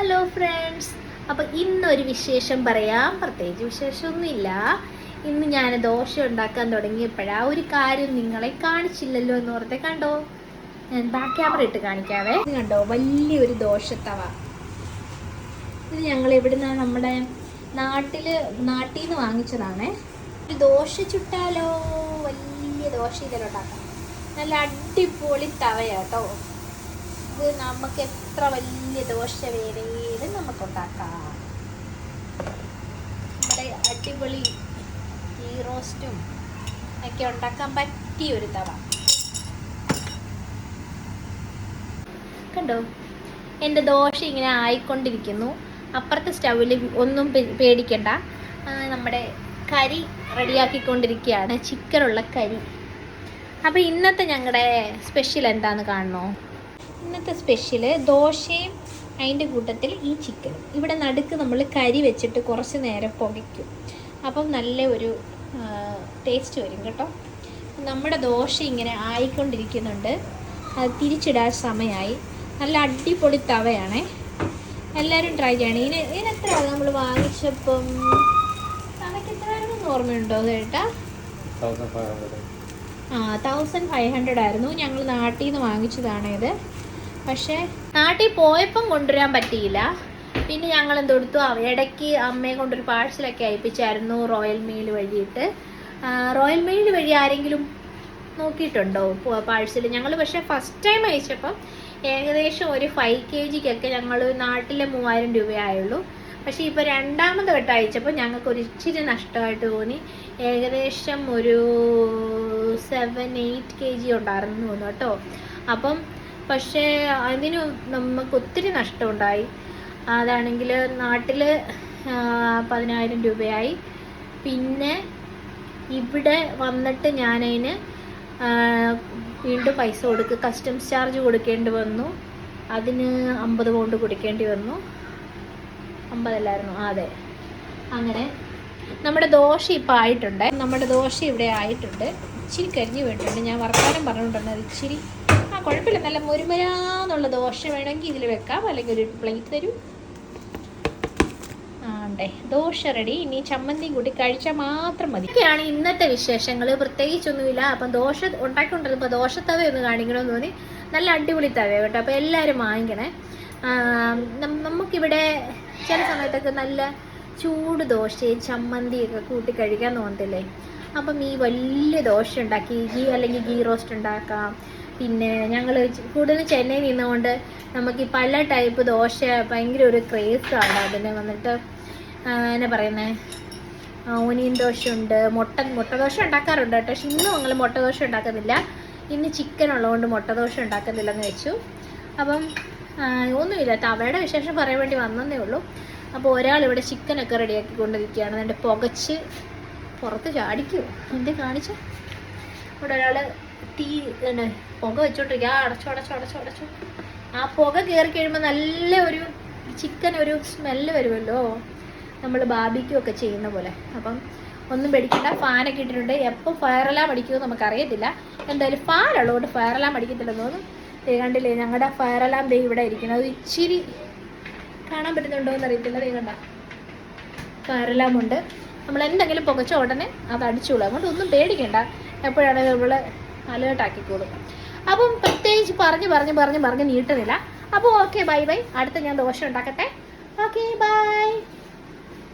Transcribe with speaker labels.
Speaker 1: Hello friends, അപ്പോൾ ഇന്നൊരു വിശേഷം പറയാം. പ്രത്യേകിച്ച് വിശേഷമൊന്നുമില്ല. ഇന്ന് ഞാൻ ദോശ ഉണ്ടാക്കാൻ തുടങ്ങിയപ്പോഴാണ് ഒരു കാര്യം നിങ്ങളെ കാണിച്ചില്ലല്ലോ എന്ന് ഓർത്തെ. കണ്ടോ, ഞാൻ ബാക്ക് ക്യാമറ ഇട്ട് കാണിക്കാവേ. ഇത് കണ്ടോ, വലിയൊരു ദോശത്തവ. ഇത് ഞങ്ങൾ എവിടുന്നാണ്, നമ്മുടെ നാട്ടിൽ നിന്ന് വാങ്ങിച്ചതാണേ. ഒരു ദോശ ചുട്ടാലോ, വലിയ ദോശ ഇതിലുണ്ടാക്കാം. നല്ല അടിപൊളി തവയാട്ടോ. ഇത് നമുക്ക് എത്ര വലിയ ദോശ വേണേലും നമുക്ക് ഉണ്ടാക്കാം. നമ്മുടെ അടിപൊളി ഗീ റോസ്റ്റും ഒക്കെ ഉണ്ടാക്കാൻ പറ്റിയ ഒരു തവ. കണ്ടോ, എൻ്റെ ദോശ ഇങ്ങനെ ആയിക്കൊണ്ടിരിക്കുന്നു. അപ്പുറത്തെ സ്റ്റൗവിൽ ഒന്നും പേടിക്കണ്ട, നമ്മുടെ കറി റെഡിയാക്കിക്കൊണ്ടിരിക്കുകയാണ്, ചിക്കനുള്ള കറി. അപ്പോൾ ഇന്നത്തെ ഞങ്ങളുടെ സ്പെഷ്യൽ എന്താണെന്ന് കാണണോ? ഇന്നത്തെ സ്പെഷ്യൽ ദോശയും അതിൻ്റെ കൂട്ടത്തിൽ ഈ ചിക്കനും. ഇവിടെ നടുക്ക് നമ്മൾ കരി വെച്ചിട്ട് കുറച്ച് നേരം പുകയ്ക്കും. അപ്പം നല്ല ഒരു ടേസ്റ്റ് വരും കേട്ടോ. നമ്മുടെ ദോശ ഇങ്ങനെ ആയിക്കൊണ്ടിരിക്കുന്നുണ്ട്. അത് തിരിച്ചിടാൻ സമയമായി. നല്ല അടിപൊളി തവയാണേ. എല്ലാവരും ട്രൈ ചെയ്യണം. ഇതിനെത്രയാണ് നമ്മൾ വാങ്ങിച്ചപ്പം? നമുക്ക് എത്രയാണെന്ന് ഓർമ്മയുണ്ടോ ചേട്ടാ? 1500 ആയിരുന്നു. ഞങ്ങൾ നാട്ടിൽ നിന്ന് വാങ്ങിച്ചതാണ് ഇത്. പക്ഷേ നാട്ടിൽ പോയപ്പം കൊണ്ടുവരാൻ പറ്റിയില്ല. പിന്നെ ഞങ്ങൾ എന്തെടുത്തു, ഇടയ്ക്ക് അമ്മയെ കൊണ്ടൊരു പാഴ്സലൊക്കെ അയപ്പിച്ചായിരുന്നു റോയൽ മെയിൽ വഴിയിട്ട്. റോയൽ മെയിൽ വഴി ആരെങ്കിലും നോക്കിയിട്ടുണ്ടോ പാഴ്സൽ? ഞങ്ങൾ പക്ഷേ ഫസ്റ്റ് ടൈം അയച്ചപ്പം ഏകദേശം ഒരു 5 kg ഞങ്ങൾ നാട്ടിലെ 3000 രൂപയായുള്ളൂ. പക്ഷേ ഇപ്പോൾ രണ്ടാമത് വട്ടം അയച്ചപ്പോൾ ഞങ്ങൾക്ക് ഒരു ഇച്ചിരി നഷ്ടമായിട്ട് തോന്നി. ഏകദേശം ഒരു 7-8 kg ഉണ്ടായിരുന്നു തോന്നുന്നു കേട്ടോ. അപ്പം പക്ഷേ അതിന് നമുക്ക് ഒത്തിരി നഷ്ടമുണ്ടായി. അതാണെങ്കിൽ നാട്ടിൽ 10,000 രൂപയായി. പിന്നെ ഇവിടെ വന്നിട്ട് ഞാനതിന് വീണ്ടും പൈസ കസ്റ്റംസ് ചാർജ് കൊടുക്കേണ്ടി വന്നു. അതിന് 50 പൗണ്ട് കൊടുക്കേണ്ടി വന്നു. 50 അല്ലായിരുന്നു, അതെ. അങ്ങനെ നമ്മുടെ ദോശ ഇപ്പോൾ ആയിട്ടുണ്ട്. നമ്മുടെ ദോശ ഇവിടെ ആയിട്ടുണ്ട്. ഇച്ചിരി കരിഞ്ഞ് വേണ്ടിയിട്ടുണ്ട്. ഞാൻ വർത്താനം പറഞ്ഞുകൊണ്ടിരുന്നത് ഇച്ചിരി കുഴപ്പമില്ല. നല്ല മുരുമരാന്നുള്ള ദോശ വേണമെങ്കിൽ ഇതിൽ വെക്കാം, അല്ലെങ്കിൽ ഒരു പ്ലേറ്റ് തരും. ആണ്ടേ, ദോശ റെഡി. ഇനി ചമ്മന്തിയും കൂട്ടി കഴിച്ചാൽ മാത്രം മതി. ഇതൊക്കെയാണ് ഇന്നത്തെ വിശേഷങ്ങൾ. പ്രത്യേകിച്ചൊന്നുമില്ല. അപ്പം ദോശ ഉണ്ടാക്കിക്കൊണ്ടിരുന്നപ്പോൾ ദോശത്തവ ഒന്ന് കാണിക്കണമെന്ന് തോന്നി. നല്ല അടിപൊളി തവ കേട്ടോ. അപ്പോൾ എല്ലാവരും വാങ്ങിക്കണേ. നമുക്കിവിടെ ചില സമയത്തൊക്കെ നല്ല ചൂട് ദോശയും ചമ്മന്തിയൊക്കെ കൂട്ടി കഴിക്കാൻ തോന്നത്തില്ലേ? അപ്പം ഈ വലിയ ദോശ ഉണ്ടാക്കി അല്ലെങ്കിൽ ഗീ റോസ്റ്റ് ഉണ്ടാക്കാം. പിന്നെ ഞങ്ങൾ കൂടുതലും ചെന്നൈയിൽ നിന്നുകൊണ്ട് നമുക്ക് ഈ പല ടൈപ്പ് ദോശ ഭയങ്കര ഒരു ക്രേസാണ്. അതിന് വന്നിട്ട് എന്നാ പറയുന്നത്, ഓനിയൻ ദോശ ഉണ്ട്, മുട്ട ദോശ ഉണ്ടാക്കാറുണ്ട് കേട്ടോ. പക്ഷെ ഇന്നും ഞങ്ങൾ മുട്ട ദോശ ഉണ്ടാക്കുന്നില്ല. ഇന്ന് ചിക്കൻ ഉള്ളതുകൊണ്ട് മുട്ട ദോശ ഉണ്ടാക്കുന്നില്ലെന്ന് വെച്ചു. അപ്പം ഒന്നുമില്ല, തവയുടെ വിശേഷം പറയാൻ വേണ്ടി വന്നതേ ഉള്ളൂ. അപ്പോൾ ഒരാളിവിടെ ചിക്കനൊക്കെ റെഡിയാക്കിക്കൊണ്ടിരിക്കുകയാണ്. എന്നിട്ട് പുകച്ച് പുറത്ത് ചാടിക്കുമോ എന്തേ കാണിച്ചു. ഇവിടെ ഒരാൾ തീ പുക വെച്ചോണ്ടിരിക്കുക. അടച്ചു. ആ പുക കയറി കഴിയുമ്പോൾ നല്ല ഒരു ചിക്കൻ ഒരു സ്മെല്ല് വരുമല്ലോ, നമ്മൾ ബാർബിക്യൂ ഒക്കെ ചെയ്യുന്ന പോലെ. അപ്പം ഒന്നും പേടിക്കണ്ട, ഫാനൊക്കെ ഇട്ടിട്ടുണ്ട്. എപ്പോൾ ഫയർ അലാം അടിക്കുമെന്ന് നമുക്കറിയത്തില്ല. എന്തായാലും ഫാൻ ഉള്ളതുകൊണ്ട് ഫയർ അലാം അടിക്കത്തില്ലെന്ന് തോന്നുന്നു. കണ്ടില്ലേ, ഞങ്ങളുടെ ഫയർ അലാം ദേ ഇവിടെ ഇരിക്കുന്നത്. അത് ഇച്ചിരി കാണാൻ പറ്റുന്നുണ്ടോ എന്ന് അറിയത്തില്ല. കണ്ട ഫയർ അലാം ഉണ്ട്. നമ്മൾ എന്തെങ്കിലും പുകച്ച ഉടനെ അത് അടിച്ചോളൂ. അതുകൊണ്ട് ഒന്നും പേടിക്കണ്ട. എപ്പോഴാണെങ്കിലും നമ്മൾ അലേർട്ടാക്കിക്കോളും. അപ്പം പ്രത്യേകിച്ച് പറഞ്ഞ് നീട്ടുന്നില്ല. അപ്പോൾ ഓക്കെ, ബൈ. അടുത്ത ഞാൻ ദോശ ഉണ്ടാക്കട്ടെ. Okay, by.